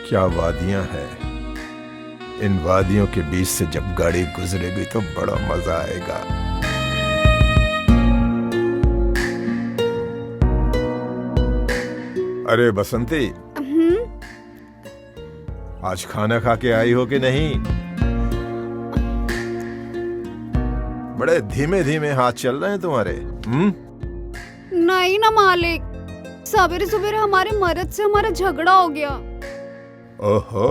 क्या वादियां हैं। इन वादियों के बीच से जब गाड़ी गुजरेगी तो बड़ा मजा आएगा। अरे बसंती, आज खाना खा के आई हो कि नहीं? बड़े धीमे धीमे हाथ चल रहे हैं तुम्हारे। नहीं ना मालिक, सवेरे सवेरे हमारे मर्द से हमारा झगड़ा हो गया। ओहो।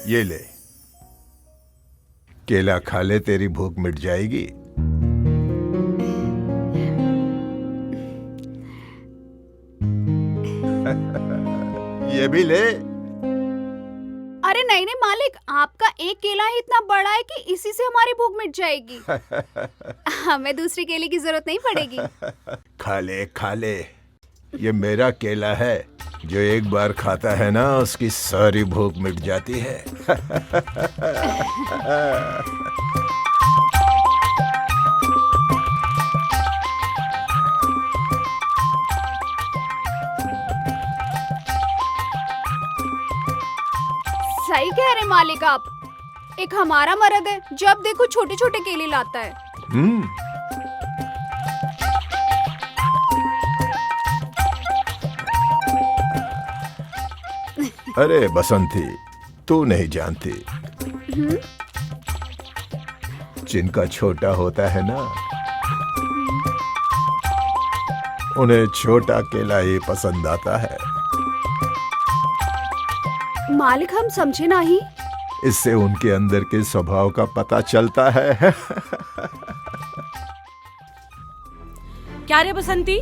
ये ले, केला खा ले, तेरी भूख मिट जाएगी। ये भी ले। अरे नहीं नहीं मालिक, आपका एक केला ही इतना बड़ा है कि इसी से हमारी भूख मिट जाएगी। हमें दूसरे केले की जरूरत नहीं पड़ेगी। खा ले खा ले, ये मेरा केला है। जो एक बार खाता है ना, उसकी सारी भूख मिट जाती है। सही कह रहे मालिक आप। एक हमारा मर्द है, जब देखो छोटे छोटे केले लाता है। अरे बसंती, तू नहीं जानती, जिनका छोटा होता है ना, उन्हें छोटा केला ही पसंद आता है। मालिक हम समझे नहीं। इससे उनके अंदर के स्वभाव का पता चलता है। क्या रे बसंती,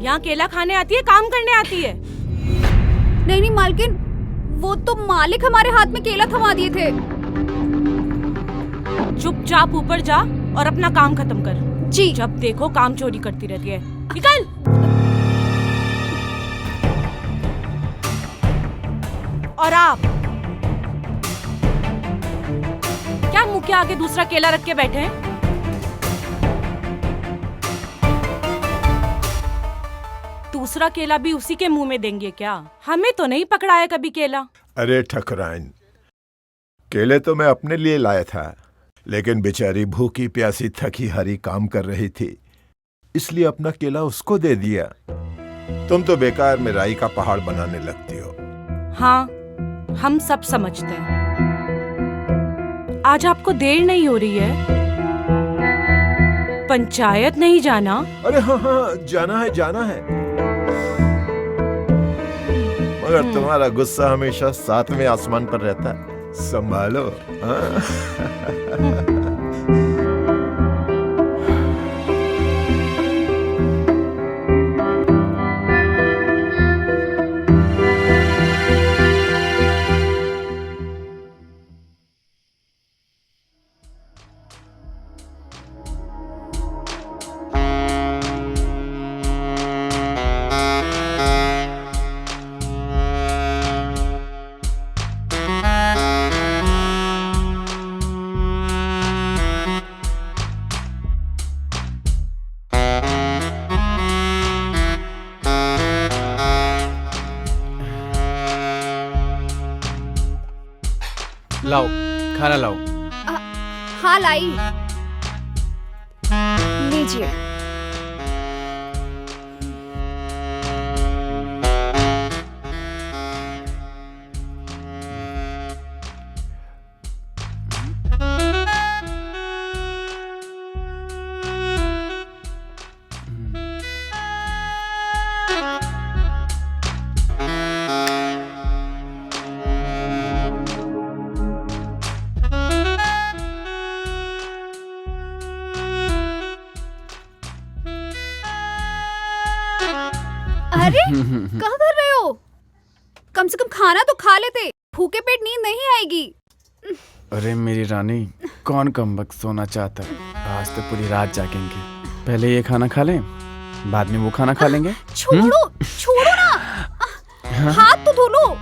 यहाँ केला खाने आती है, काम करने आती है? नहीं नहीं मालकिन, वो तो मालिक हमारे हाथ में केला थमा दिए थे। चुपचाप ऊपर जा और अपना काम खत्म कर। जी। जब देखो काम चोरी करती रहती है। निकल। और आप क्या मुंह के आगे दूसरा केला रख के बैठे हैं? दूसरा केला भी उसी के मुंह में देंगे क्या? हमें तो नहीं पकड़ाया कभी केला। अरे ठकराइन, केले तो मैं अपने लिए लाया था, लेकिन बेचारी भूखी प्यासी थकी हारी काम कर रही थी, इसलिए अपना केला उसको दे दिया। तुम तो बेकार में राई का पहाड़ बनाने लगती हो। हाँ, हम सब समझते हैं। आज आपको देर नहीं हो रही है? पंचायत नहीं जाना? अरे हाँ, जाना है। मगर तुम्हारा गुस्सा हमेशा सातवें आसमान पर रहता है, संभालो। लाओ, खाना लाओ। हाँ लाई, लीजिए। अरे क्या कर रहे हो? कम से कम खाना तो खा लेते, भूखे पेट नींद नहीं आएगी। अरे मेरी रानी, कौन कमबख्त सोना चाहता है? आज तो पूरी रात जागेंगे। पहले ये खाना खा लें, बाद में वो खाना खा लेंगे। छोड़ो छोड़ो ना, हाथ तो धो लो।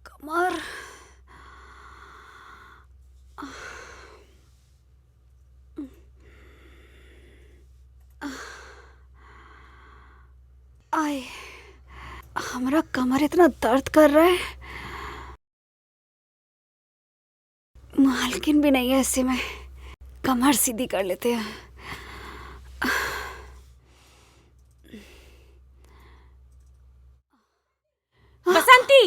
कमर, आए, हमारा कमर इतना दर्द कर रहा है। मालकिन भी नहीं है ऐसे में, कमर सीधी कर लेते हैं। बसंती,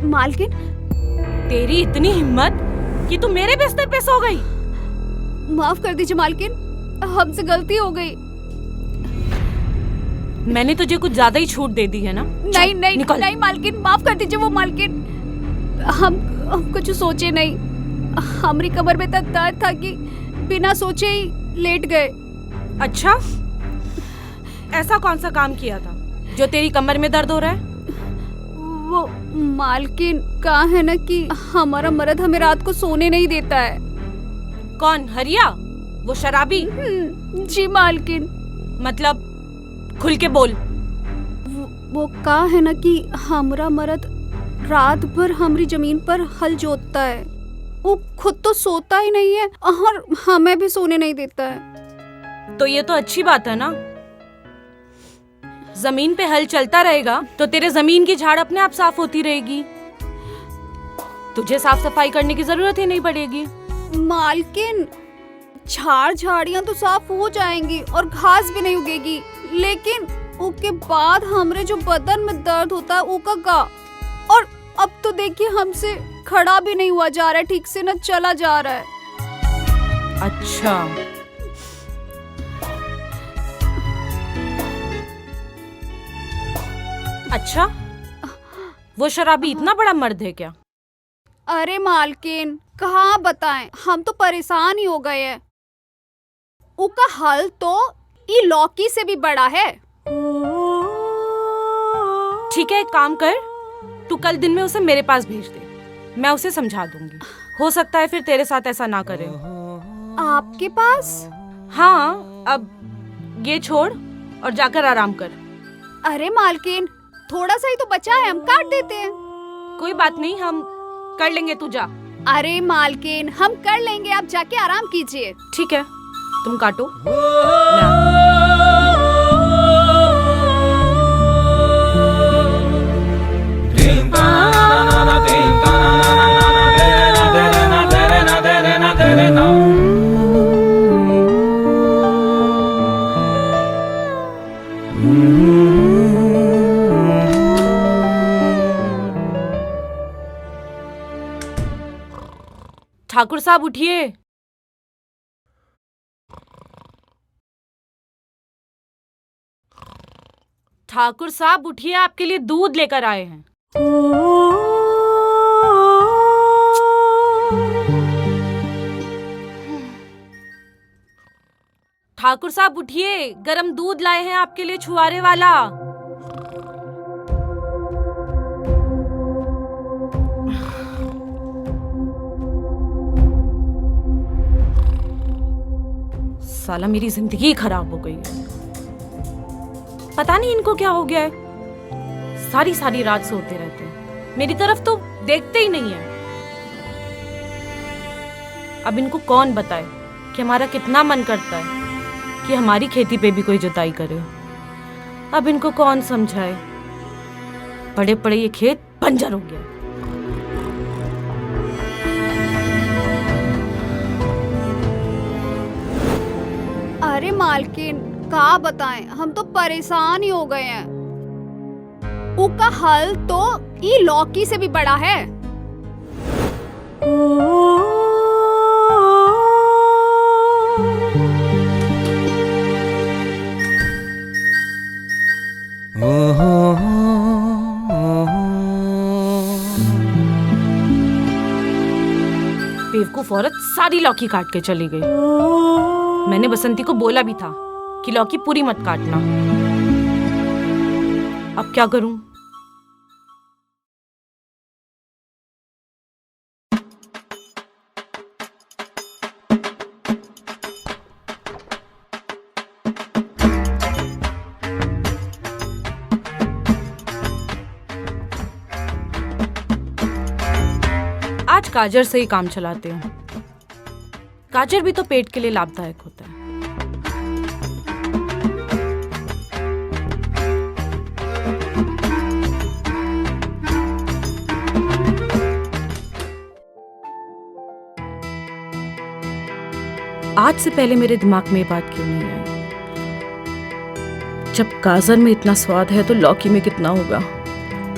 मालकिन, तेरी इतनी हिम्मत कि तू मेरे बिस्तर पे सो गई। माफ कर दीजिए मालकिन, हमसे गलती हो गई। मैंने तुझे कुछ ज्यादा ही छूट दे दी है ना? नहीं नहीं निकल। नहीं मालकिन, माफ कर दीजिए। वो मालकिन, हम कुछ सोचे नहीं। हमारी कमर में इतना दर्द था कि बिना सोचे ही लेट गए। अच्छा, ऐसा कौन सा काम किया था जो तेरी कमर में दर्द हो रहा है? वो मालकिन, कहा है ना कि हमारा मर्द हमें रात को सोने नहीं देता है। कौन? हरिया, वो शराबी? जी मालकिन। मतलब खुल के बोल। वो कहा है ना कि हमारा मर्द रात भर हमारी जमीन पर हल जोतता है। वो खुद तो सोता ही नहीं है और हमें भी सोने नहीं देता है। तो ये तो अच्छी बात है ना। जमीन पे हल चलता रहेगा तो तेरे जमीन की झाड़ अपने आप साफ होती रहेगी। तुझे साफ सफाई करने की जरूरत ही नहीं पड़ेगी। मालकिन, झाड़ियां तो साफ हो जाएंगी और घास भी नहीं उगेगी, लेकिन उसके बाद हमरे जो बदन में दर्द होता है वो का। और अब तो देखिए, हमसे खड़ा भी नहीं हुआ जा रहा है ठीक से, ना चला जा रहा है। अच्छा, अच्छा, वो शराबी इतना बड़ा मर्द है क्या? अरे मालकिन, कहाँ बताएं, हम तो परेशान ही हो गए हैं। उसका हल तो ये लौकी से भी बड़ा है। ठीक है, एक काम कर, तू कल दिन में उसे मेरे पास भेज दे, मैं उसे समझा दूंगी। हो सकता है फिर तेरे साथ ऐसा ना करे। आपके पास? हाँ, अब ये छोड़ और जाकर आराम कर। अरे मालकिन, थोड़ा सा ही तो बचा है, हम काट देते हैं। कोई बात नहीं, हम कर लेंगे, तू जा। अरे मालकिन, हम कर लेंगे, आप जाके आराम कीजिए। ठीक है, तुम काटो, मैं आती हूँ। ठाकुर साहब उठिए। ठाकुर साहब उठिए, आपके लिए दूध लेकर आए हैं। ठाकुर साहब उठिए, गरम दूध लाए हैं आपके लिए, छुआरे वाला। साला मेरी जिंदगी खराब हो गई है। पता नहीं इनको क्या हो गया है, सारी सारी रात सोते रहते हैं, मेरी तरफ तो देखते ही नहीं है। अब इनको कौन बताए कि हमारा कितना मन करता है कि हमारी खेती पे भी कोई जुताई करे। अब इनको कौन समझाए, पड़े पड़े ये खेत बंजर हो गया। अरे मालकिन, क्या बताएं, हम तो परेशान ही हो गए हैं। उसका हल तो ये लौकी से भी बड़ा है। बेवकूफ औरत सारी लौकी काट के चली गई। मैंने बसंती को बोला भी था कि लौकी पूरी मत काटना। अब क्या करूं? आज गाजर से ही काम चलाते हैं। गाजर भी तो पेट के लिए लाभदायक होता है। आज से पहले मेरे दिमाग में ये बात क्यों नहीं आई? जब गाजर में इतना स्वाद है तो लौकी में कितना होगा।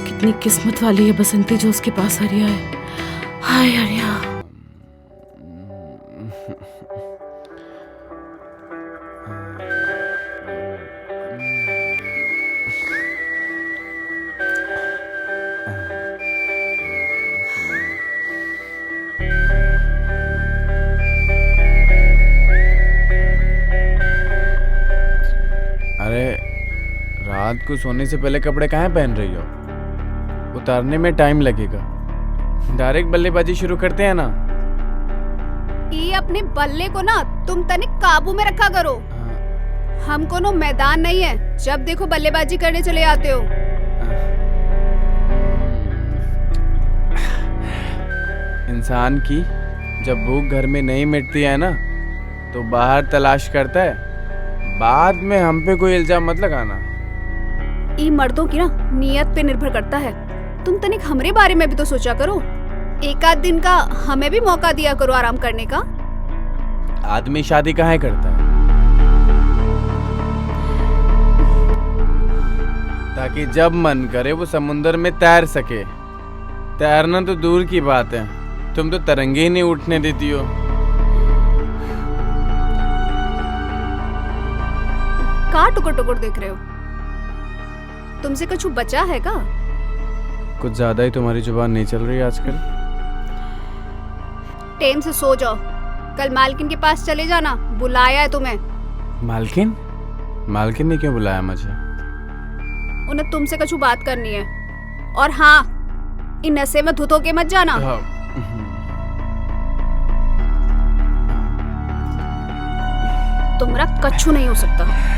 कितनी किस्मत वाली है बसंती जो उसके पास हरिया है। हाय हरिया। अरे रात को सोने से पहले कपड़े कहाँ पहन रही हो? उतारने में टाइम लगेगा। डायरेक्ट बल्लेबाजी शुरू करते हैं ना। ये अपने बल्ले को ना तुम तनिक काबू में रखा करो। हम कोनो मैदान नहीं है, जब देखो बल्लेबाजी करने चले आते हो। इंसान की जब भूख घर में नहीं मिटती है ना तो बाहर तलाश करता है। बाद में हम पे कोई इल्जाम मत लगाना। ये मर्दों की ना नियत पे निर्भर करता है। तुम तनिक हमरे बारे में भी तो सोचा करो। एक आध दिन का हमें भी मौका दिया करो आराम करने का। आदमी शादी कहाँ करता है? ताकि जब मन करे वो समुंदर में तैर सके। तैरना तो दूर की बात है, तुम तो तरंगे ही नहीं उठने देती हो। का टुकुर टुकुर देख रहे हो? तुमसे कुछ बचा है का? कुछ ज्यादा ही तुम्हारी जुबान नहीं चल रही आजकल। टाइम से सो जाओ। कल मालकिन के पास चले जाना, बुलाया है तुम्हें। मालकिन? मालकिन ने क्यों बुलाया मुझे? उन्हें तुमसे कुछ बात करनी है। और हाँ, इन नशे में धुत होके मत जाना। तुम्हारा कच्छू नहीं हो सकता।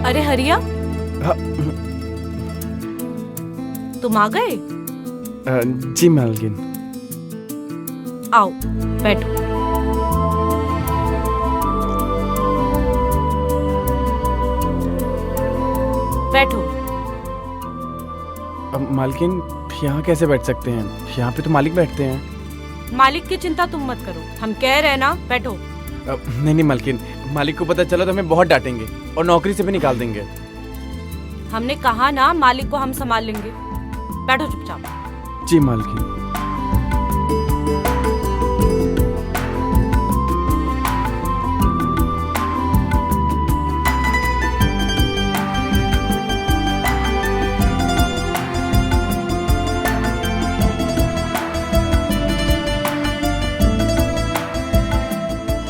अरे हरिया, तुम आ गए? जी मालकिन। आओ बैठो। बैठो। मालकिन यहाँ कैसे बैठ सकते हैं? यहाँ पे तो मालिक बैठते हैं। मालिक की चिंता तुम मत करो, हम कह रहे हैं ना, बैठो। नहीं नहीं मालकिन, मालिक को पता चला तो हमें बहुत डांटेंगे और नौकरी से भी निकाल देंगे। हमने कहा ना मालिक को हम संभाल लेंगे। बैठो चुपचाप। जी मालकिन।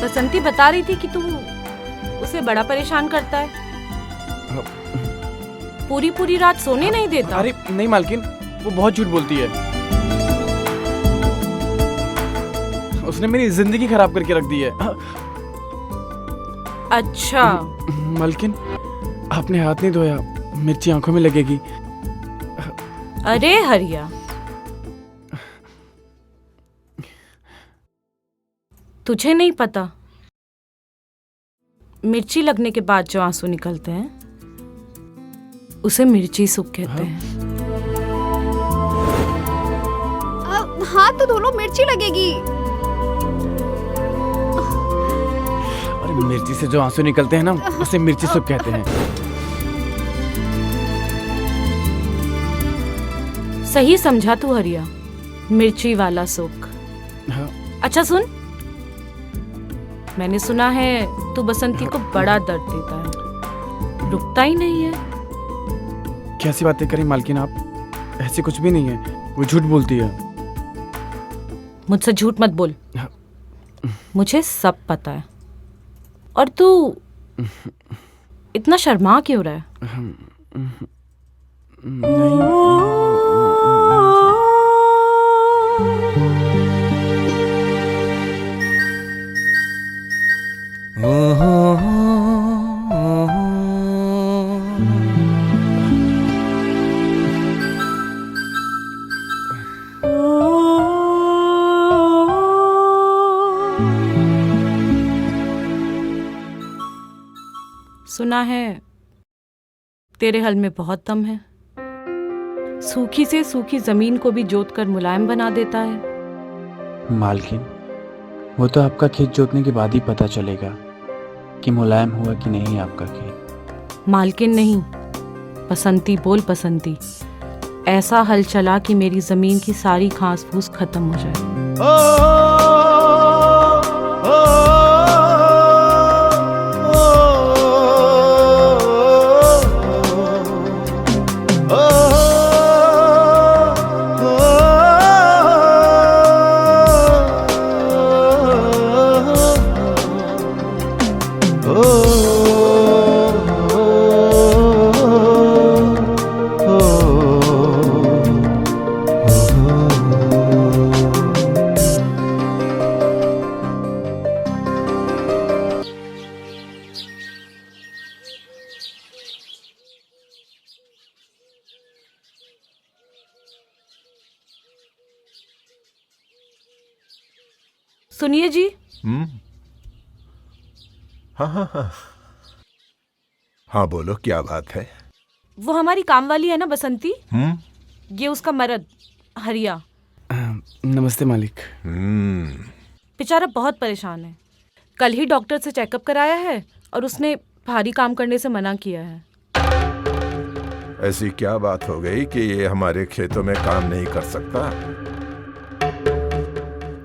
बसंती बता रही थी कि तू उसे बड़ा परेशान करता है। पूरी पूरी रात सोने नहीं देता। अरे नहीं मालकिन, वो बहुत झूठ बोलती है। उसने मेरी जिंदगी खराब करके रख दी है। अच्छा, मालकिन आपने हाथ नहीं धोया, मिर्ची आंखों में लगेगी। अरे हरिया, तुझे नहीं पता मिर्ची लगने के बाद जो आंसू निकलते हैं उसे मिर्ची सूख कहते हैं। हाथ तो धो लो, मिर्ची लगेगी। अरे मिर्ची से जो आंसू निकलते हैं ना उसे मिर्ची सूख कहते हैं। सही समझा तू हरिया, मिर्ची वाला सूख। हाँ। अच्छा सुन, मैंने सुना है तू बसंती को बड़ा दर्द देता है, रुकता ही नहीं है। कैसी बातें करें मालकिन आप, ऐसी कुछ भी नहीं है, वो झूठ बोलती है। मुझसे झूठ मत बोल, मुझे सब पता है। और तू इतना शर्मा क्यों रहा है? सुना है तेरे हल में बहुत दम है, सूखी से सूखी जमीन को भी जोत कर मुलायम बना देता है। मालकिन, वो तो आपका खेत जोतने के बाद ही पता चलेगा कि मुलायम हुआ कि नहीं आपका खेत। मालकिन नहीं, बसंती बोल बसंती, ऐसा हल चला कि मेरी जमीन की सारी घास फूस खत्म हो जाए। सुनिए जी। हाँ हाँ हाँ हाँ, बोलो क्या बात है? वो हमारी काम वाली है ना बसंती, ये उसका मर्द हरिया। नमस्ते मालिक। बेचारा बहुत परेशान है, कल ही डॉक्टर से चेकअप कराया है और उसने भारी काम करने से मना किया है। ऐसी क्या बात हो गई कि ये हमारे खेतों में काम नहीं कर सकता?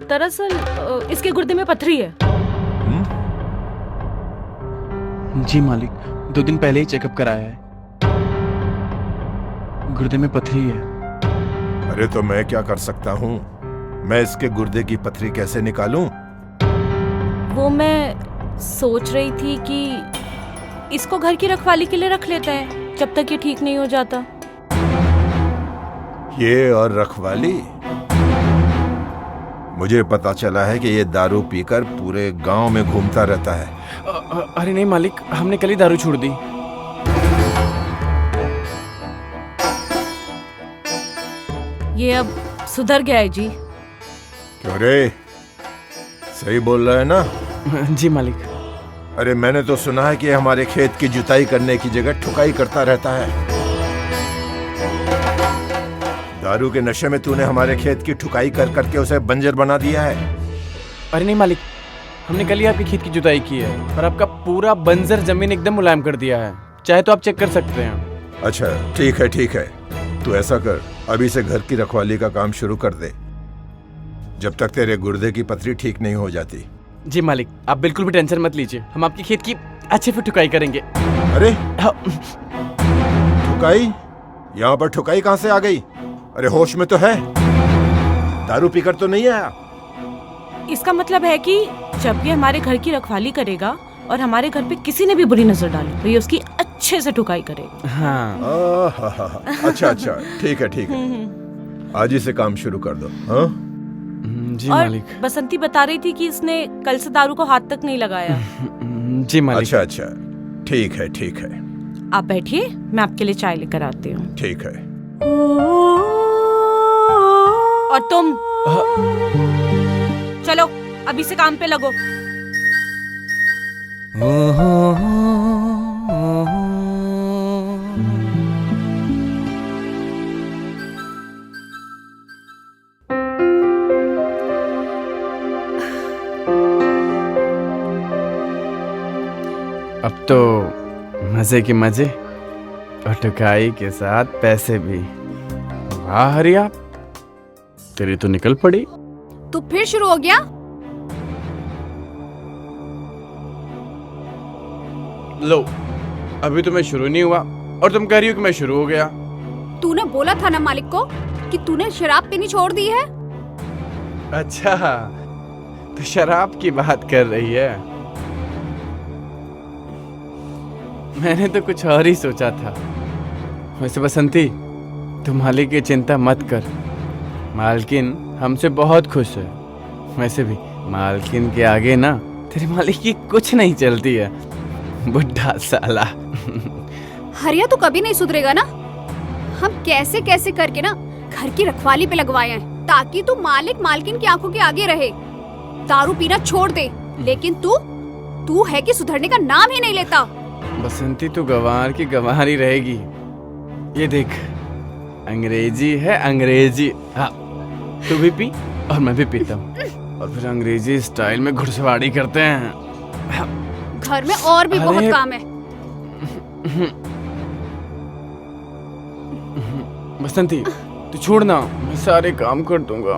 दरअसल इसके गुर्दे में पथरी है। जी मालिक, 2 दिन पहले ही चेकअप कराया है, गुर्दे में पथरी है। अरे तो मैं क्या कर सकता हूँ? मैं इसके गुर्दे की पथरी कैसे निकालूं? वो मैं सोच रही थी कि इसको घर की रखवाली के लिए रख लेते हैं जब तक ये ठीक नहीं हो जाता। ये और रखवाली? मुझे पता चला है कि ये दारू पीकर पूरे गांव में घूमता रहता है। अरे नहीं मालिक, हमने कल ही दारू छोड़ दी। ये अब सुधर गया है जी। क्यों रे, सही बोल रहा है ना? जी मालिक। अरे मैंने तो सुना है कि हमारे खेत की जुताई करने की जगह ठुकाई करता रहता है। दारू के नशे में तूने हमारे खेत की ठुकाई कर करके उसे बंजर बना दिया है। अरे नहीं मालिक, हमने कल ही आपकी खेत की जुताई की है और आपका पूरा बंजर जमीन एकदम मुलायम कर दिया है, चाहे तो आप चेक कर सकते हैं। अच्छा ठीक है ठीक है, तू ऐसा कर, अभी से घर की रखवाली का काम शुरू कर दे जब तक तेरे गुर्दे की पथरी ठीक नहीं हो जाती। जी मालिक, आप बिल्कुल भी टेंशन मत लीजिए, हम आपकी खेत की अच्छे से ठुकाई करेंगे। अरे ठुकाई? यहाँ पर ठुकाई कहाँ से आ गई? अरे होश में तो है, दारू पीकर तो नहीं आया। इसका मतलब है कि जब ये हमारे घर की रखवाली करेगा और हमारे घर पे किसी ने भी बुरी नजर डाली तो ये उसकी अच्छे से ठुकाई करेगा। हाँ। अच्छा अच्छा, ठीक है ठीक है, आज ही से काम शुरू कर दो। हाँ जी और मालिक। बसंती बता रही थी कि इसने कल से दारू को हाथ तक नहीं लगाया। जी मालिक। अच्छा अच्छा, ठीक है ठीक है आप बैठिए, मैं आपके लिए चाय लेकर आती हूँ। ठीक है। और तुम चलो अभी से काम पे लगो। अब तो मजे के मजे और टुकाई के साथ पैसे भी। वाह हरिया, तेरी तो निकल पड़ी। तू फिर शुरू हो गया? लो, अभी तो मैं शुरू नहीं हुआ और तुम कह रही हो कि मैं शुरू हो गया। तूने बोला था ना मालिक को कि तूने शराब पीनी छोड़ दी है। अच्छा, तो शराब की बात कर रही है। मैंने तो कुछ और ही सोचा था। वैसे बसंती, तुम मालिक की चिंता मत कर, मालकिन हमसे बहुत खुश है। वैसे भी मालकिन के आगे ना तेरी मालिक की कुछ नहीं चलती है, बुढ़ा साला। हरिया तू कभी नहीं सुधरेगा ना। हम कैसे कैसे करके ना घर की रखवाली पे लगवाए हैं ताकि तू मालिक मालकिन की आंखों के आगे रहे, दारू पीना छोड़ दे। लेकिन तू है कि सुधरने का नाम ही नहीं लेता। बसंती, तू गंवार की गंवार ही रहेगी। ये देख, अंग्रेजी है अंग्रेजी। हाँ, तू भी पी और मैं भी पीता हूँ और फिर अंग्रेजी स्टाइल में घुड़सवारी करते हैं। घर में और भी बहुत काम है। बसंती, तू छोड़ ना, मैं सारे काम कर दूंगा।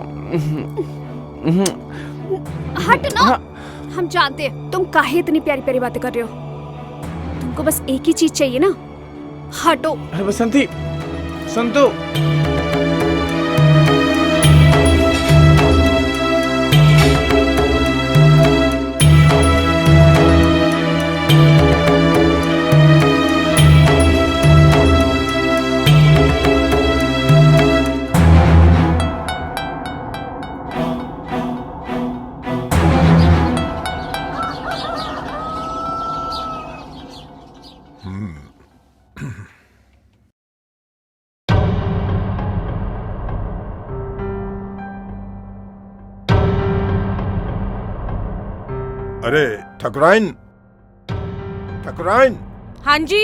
हट ना। हम जानते हैं तुम काहे इतनी प्यारी प्यारी बातें कर रहे हो। तुमको बस एक ही चीज चाहिए ना, हटो। अरे बसंती, संतो। अरे ठकुराइन, ठकुराइन, हाँ जी।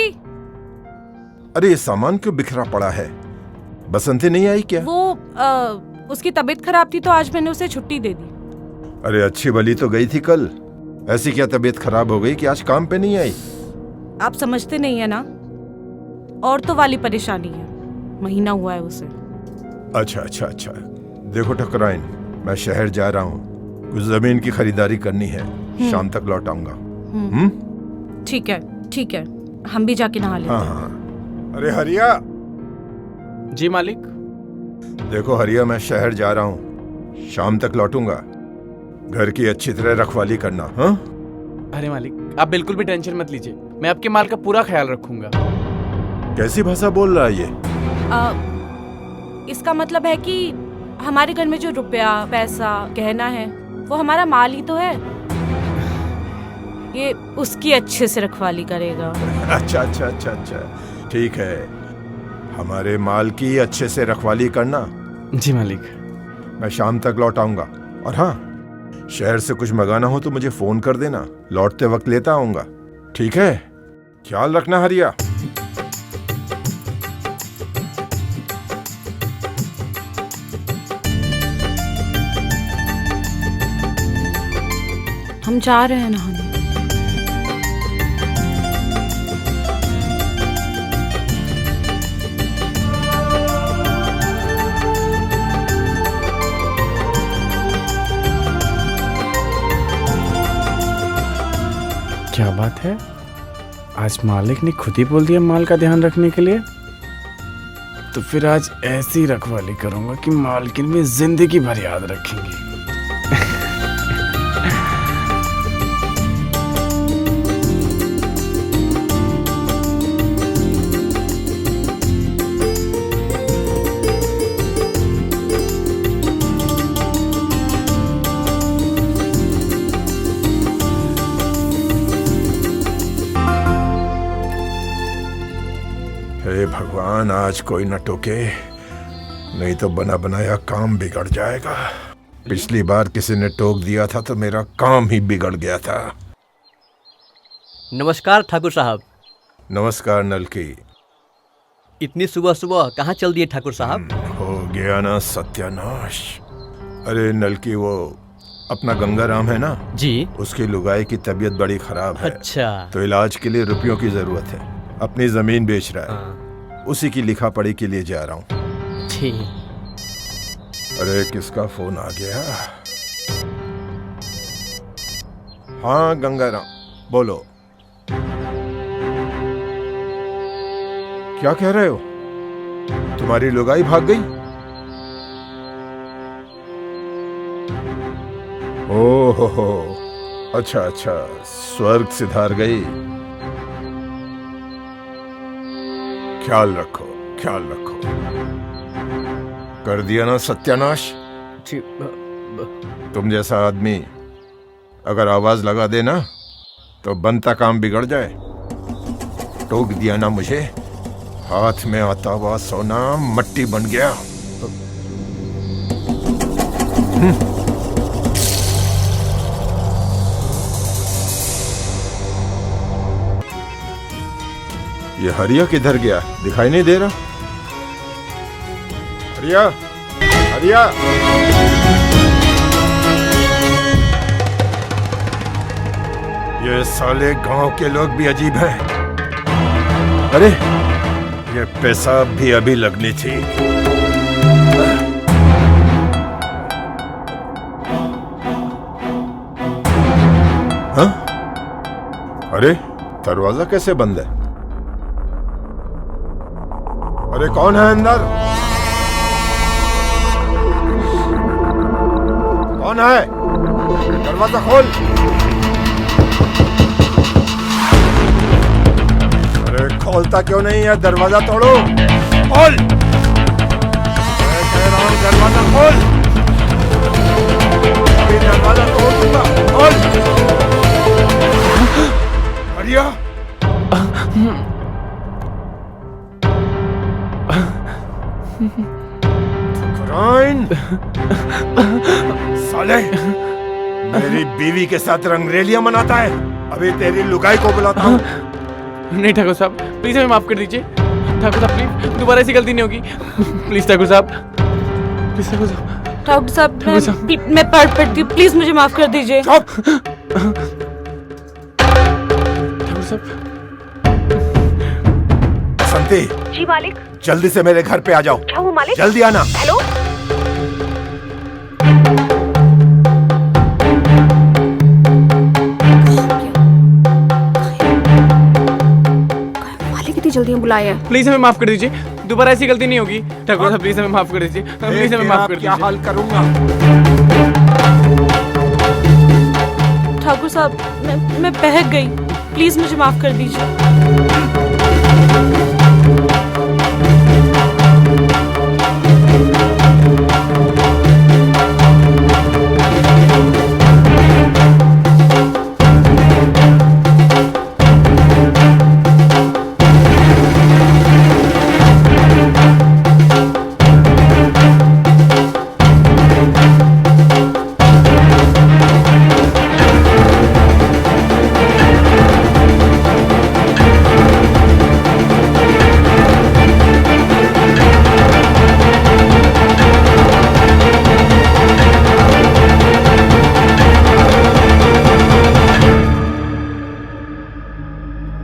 अरे ये सामान क्यों बिखरा पड़ा है? बसंती नहीं आई क्या? वो उसकी तबीयत खराब थी तो आज मैंने उसे छुट्टी दे दी। अरे अच्छी भली तो गई थी कल, ऐसी क्या तबीयत खराब हो गई कि आज काम पे नहीं आई? आप समझते नहीं है ना, औरतों वाली परेशानी है, महीना हुआ है उसे। अच्छा अच्छा अच्छा, देखो ठकुराइन, मैं शहर जा रहा हूँ, कुछ जमीन की खरीदारी करनी है, शाम तक लौट आऊंगा। ठीक है ठीक है, हम भी जाके नहा लेते हाँ हैं। हाँ। अरे हरिया, जी मालिक। देखो हरिया, मैं शहर जा रहा हूँ, शाम तक लौटूंगा, घर की अच्छी तरह रखवाली करना। हाँ? अरे मालिक, आप बिल्कुल भी टेंशन मत लीजिए, मैं आपके माल का पूरा ख्याल रखूंगा। कैसी भाषा बोल रहा है ये? इसका मतलब है कि हमारे घर में जो रुपया पैसा गहना है वो हमारा माल ही तो है, ये उसकी अच्छे से रखवाली करेगा। अच्छा अच्छा अच्छा अच्छा, ठीक है, हमारे माल की अच्छे से रखवाली करना। जी मालिक। मैं शाम तक लौट आऊंगा, और हाँ, शहर से कुछ मंगाना हो तो मुझे फोन कर देना, लौटते वक्त लेता आऊंगा। ठीक है, ख्याल रखना हरिया। हम जा रहे हैं नहाने। क्या बात है, आज मालिक ने खुद ही बोल दिया माल का ध्यान रखने के लिए। तो फिर आज ऐसी रखवाली करूंगा कि मालकिन में जिंदगी भर याद रखेंगी। भगवान आज कोई न टोके, नहीं तो बना बनाया काम बिगड़ जाएगा। पिछली बार किसी ने टोक दिया था तो मेरा काम ही बिगड़ गया था। नमस्कार ठाकुर साहब। नमस्कार नलकी। इतनी सुबह सुबह कहाँ चल दिए ठाकुर साहब? हो गया ना सत्यानाश। अरे नलकी, वो अपना गंगाराम है ना जी, उसकी लुगाई की तबीयत बड़ी खराब है। अच्छा। तो इलाज के लिए रुपयों की जरूरत है। अपनी जमीन बेच रहा है। हाँ। उसी की लिखा पढ़ी के लिए जा रहा हूँ। ठीक। अरे किसका फोन आ गया? हाँ गंगाराम, बोलो। क्या कह रहे हो? तुम्हारी लुगाई भाग गई? ओहो हो, अच्छा अच्छा, स्वर्ग सिधार गई। ख्याल रखो, ख्याल रखो। कर दिया ना सत्यानाश। तुम जैसा आदमी अगर आवाज लगा दे ना तो बनता काम बिगड़ जाए। टोक दिया ना मुझे, हाथ में आता हुआ सोना मट्टी बन गया। ये हरिया किधर गया? दिखाई नहीं दे रहा। हरिया, हरिया। ये साले गांव के लोग भी अजीब हैं। अरे ये पेशाब भी अभी लगनी थी। हाँ? अरे दरवाजा कैसे बंद है? अरे कौन है अंदर? कौन है? दरवाजा खोल। अरे खोलता क्यों नहीं है? दरवाजा तोड़ो। खोल। मैं कह रहा हूं दरवाजा खोल। अभी दरवाजा तोड़ दूंगा। खोल। हरिया। ठुकराइन। साले मेरी बीवी के साथ रंगरेलियां मनाता है। अभी तेरी लुगाई को बुलाता हूँ। नहीं ठाकुर साहब, प्लीज हमें माफ कर दीजिए। ठाकुर साहब प्लीज, दोबारा ऐसी गलती नहीं होगी। प्लीज ठाकुर साहब, प्लीज ठाकुर साहब। ठाकुर साहब, ठाकुर साहब। मैं पढ़ती हूँ, प्लीज मुझे माफ कर दीजिए। चुप। ठाकुर साहब। बसंती, जी मालिक। जल्दी से मेरे घर पे आ जाओ। क्या हुआ मालिक? जल्दी आना। हेलो। मालिक इतनी जल्दी बुलाया है। प्लीज हमें माफ कर दीजिए, दोबारा ऐसी गलती नहीं होगी। ठाकुर साहब प्लीज हमें माफ कर दीजिए, प्लीज हमें माफ कर क्या दीजिए। हाल करूंगा? ठाकुर साहब, मैं बहक गई, प्लीज मुझे माफ कर दीजिए।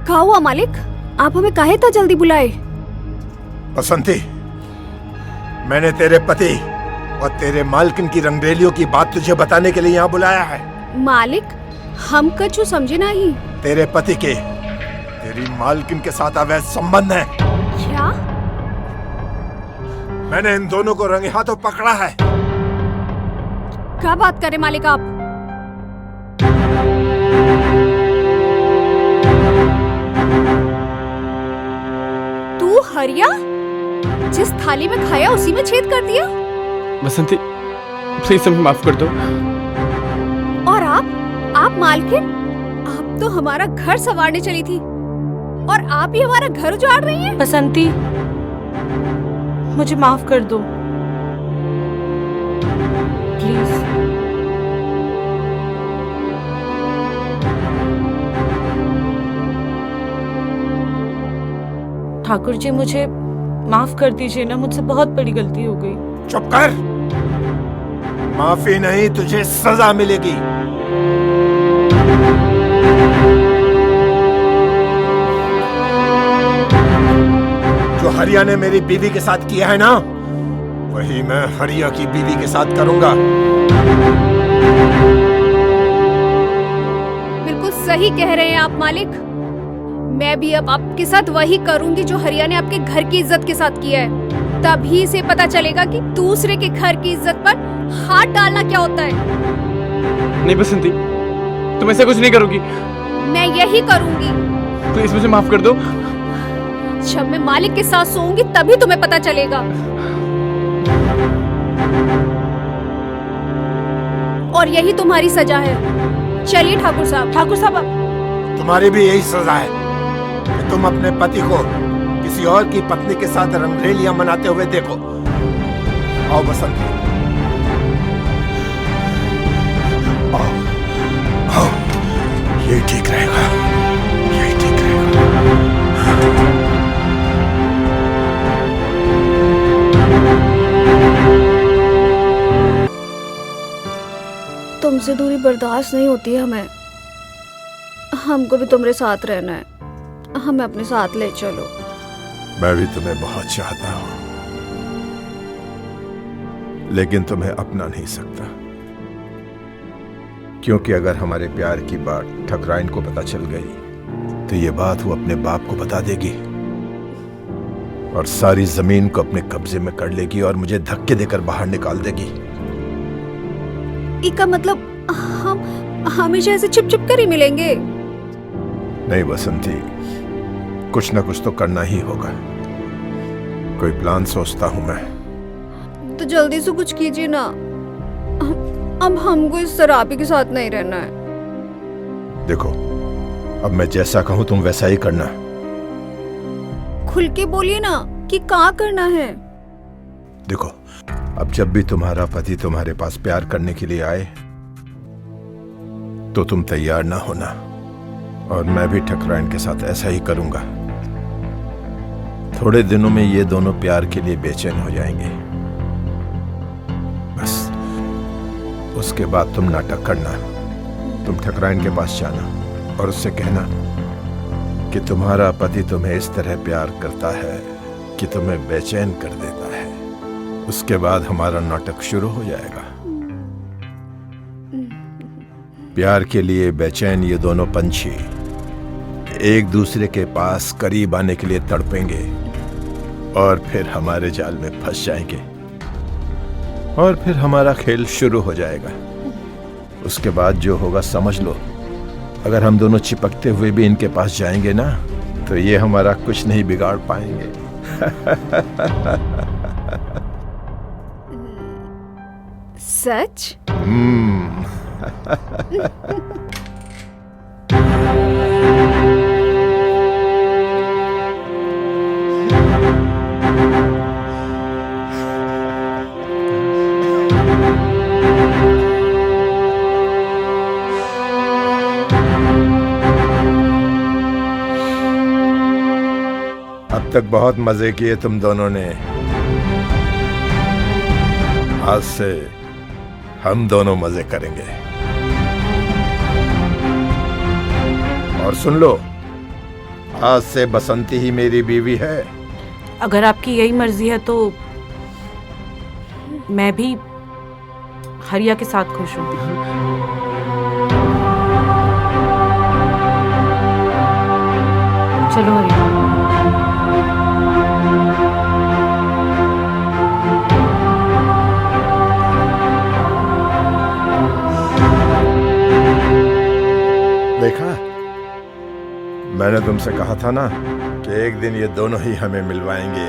क्या हुआ मालिक? आप हमें काहे इतना जल्दी बुलाए? बसंती, मैंने तेरे पति और तेरे मालकिन की रंगरेलियों की बात तुझे बताने के लिए यहाँ बुलाया है। मालिक, हम कछु समझे नहीं। तेरे पति के तेरी मालकिन के साथ अवैध संबंध है। क्या? मैंने इन दोनों को रंगे हाथों पकड़ा है। क्या बात करे मालिक आप? तू हरिया, जिस थाली में खाया उसी में छेद कर दिया? बसंती प्लीज हमें माफ कर दो। और आप मालकिन, आप तो हमारा घर संवारने चली थी और आप ही हमारा घर उजाड़ रही हैं। बसंती, मुझे माफ कर दो प्लीज। ठाकुर जी मुझे माफ कर दीजिए ना, मुझसे बहुत बड़ी गलती हो गई। चुप कर। माफी नहीं, तुझे सजा मिलेगी। जो हरिया ने मेरी बीवी के साथ किया है ना, वही मैं हरिया की बीवी के साथ करूंगा। बिल्कुल सही कह रहे हैं आप मालिक। मैं भी अब आपके साथ वही करूंगी जो हरिया ने आपके घर की इज्जत के साथ किया है। तभी से पता चलेगा कि दूसरे के घर की इज्जत पर हाथ डालना क्या होता है। नहीं बसंती, तुम ऐसा कुछ नहीं करोगी। मैं यही करूंगी। प्लीज मुझे माफ कर दो। जब मैं मालिक के साथ सोऊंगी तभी तुम्हें पता चलेगा। और यही तुम्हारी सजा है। चलिए ठाकुर साहब। ठाकुर साहब तुम्हारी भी यही सजा है कि तुम अपने पति को किसी और की पत्नी के साथ रंगरेलियां मनाते हुए देखो। आओ बसंती, आओ, आओ, ये ठीक रहेगा, ये ठीक रहेगा। तुमसे दूरी बर्दाश्त नहीं होती है हमें। हमको भी तुम्हारे साथ रहना है। हमें अपने साथ ले चलो। मैं भी तुम्हें बहुत चाहता हूं, लेकिन तुम्हें अपना नहीं सकता, क्योंकि अगर हमारे प्यार की बात ठकराइन को पता चल गई तो ये बात वो अपने बाप को बता देगी और सारी जमीन को अपने कब्जे में कर लेगी और मुझे धक्के देकर बाहर निकाल देगी। इसका मतलब हम हमेशा ऐसे छिप छिप कर ही मिलेंगे? नहीं बसंती, कुछ ना कुछ तो करना ही होगा। कोई प्लान सोचता हूं मैं। तो जल्दी से कुछ कीजिए ना। अब हमको इस शराबी के साथ नहीं रहना है। देखो, अब मैं जैसा कहूं तुम वैसा ही करना। खुल के बोलिए ना कि क्या करना है। देखो, अब जब भी तुम्हारा पति तुम्हारे पास प्यार करने के लिए आए तो तुम तैयार ना होना, और मैं भी ठकराइन के साथ ऐसा ही करूंगा। थोड़े दिनों में ये दोनों प्यार के लिए बेचैन हो जाएंगे। बस उसके बाद तुम नाटक करना। तुम ठकराइन के पास जाना और उससे कहना कि तुम्हारा पति तुम्हें इस तरह प्यार करता है कि तुम्हें बेचैन कर देता है। उसके बाद हमारा नाटक शुरू हो जाएगा। प्यार के लिए बेचैन ये दोनों पंछी एक दूसरे के पास करीब आने के लिए तड़पेंगे और फिर हमारे जाल में फंस जाएंगे और फिर हमारा खेल शुरू हो जाएगा। उसके बाद जो होगा समझ लो। अगर हम दोनों चिपकते हुए भी इनके पास जाएंगे ना, तो ये हमारा कुछ नहीं बिगाड़ पाएंगे। सच? अब तक बहुत मजे किए तुम दोनों ने। आज से हम दोनों मजे करेंगे। और सुन लो, आज से बसंती ही मेरी बीवी है। अगर आपकी यही मर्जी है तो मैं भी हरिया के साथ खुश हूँ। चलो हरिया। देखा, मैंने तुमसे कहा था ना कि एक दिन ये दोनों ही हमें मिलवाएंगे।